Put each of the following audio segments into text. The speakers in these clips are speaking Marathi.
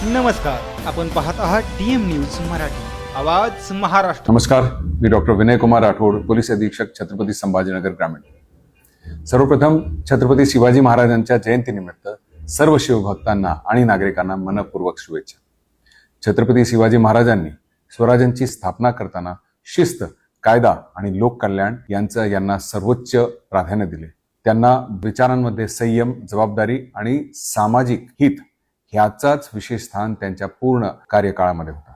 नमस्कार, आपण पाहत आहात डीएम न्यूज मराठी, आवाज महाराष्ट्र। नमस्कार, मी डॉक्टर विनय कुमार राठोड, पोलीस अधीक्षक, छत्रपती संभाजीनगर ग्रामीण। सर्वप्रथम छत्रपती शिवाजी महाराजांच्या जयंतीनिमित्त सर्व शिवभक्तांना आणि नागरिकांना मनपूर्वक शुभेच्छा। छत्रपती शिवाजी महाराजांनी स्वराज्याची स्थापना करताना शिस्त, कायदा आणि लोककल्याण यांना सर्वोच्च प्राधान्य दिले। त्यांना विचारांमध्ये संयम, जबाबदारी आणि सामाजिक हित ह्याचाच विशेष स्थान त्यांच्या पूर्ण कार्यकाळामध्ये होता।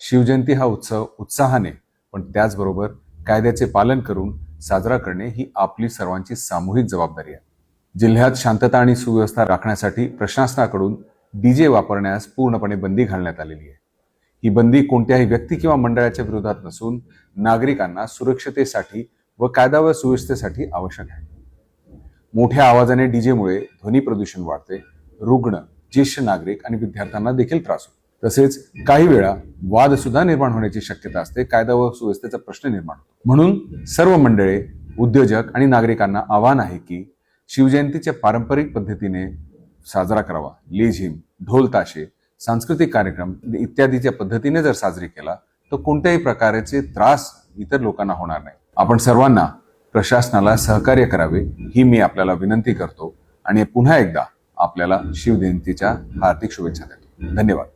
शिवजयंती हा उत्सव उत्साहाने पण त्याचबरोबर कायद्याचे पालन करून साजरा करणे ही आपली सर्वांची सामूहिक जबाबदारी आहे। जिल्ह्यात शांतता आणि सुव्यवस्था राखण्यासाठी प्रशासनाकडून डीजे वापरण्यास पूर्णपणे बंदी घालण्यात आलेली आहे। ही बंदी कोणत्याही व्यक्ती किंवा मंडळाच्या विरोधात नसून नागरिकांना सुरक्षतेसाठी व कायदा व सुव्यवस्थेसाठी आवश्यक आहे। मोठ्या आवाजाने डीजेमुळे ध्वनी प्रदूषण वाढते, रुग्ण, ज्येष्ठ नागरिक आणि विद्यार्थ्यांना देखील त्रास होतो। तसेच काही वेळा वाद सुद्धा निर्माण होण्याची शक्यता असते, कायदा व सुव्यवस्थेचा प्रश्न निर्माण होतो। म्हणून सर्व मंडळे, उद्योजक आणि नागरिकांना आवाहन आहे की शिवजयंतीच्या पारंपरिक पद्धतीने साजरा करावा। लेझिम, ढोल ताशे, सांस्कृतिक कार्यक्रम इत्यादीच्या पद्धतीने जर साजरी केला तर कोणत्याही प्रकारचे त्रास इतर लोकांना होणार नाही। आपण सर्वांना प्रशासनाला सहकार्य करावे ही मी आपल्याला विनंती करतो आणि पुन्हा एकदा आपल्याला शिवजयंतीच्या हार्दिक शुभेच्छा देतो। धन्यवाद।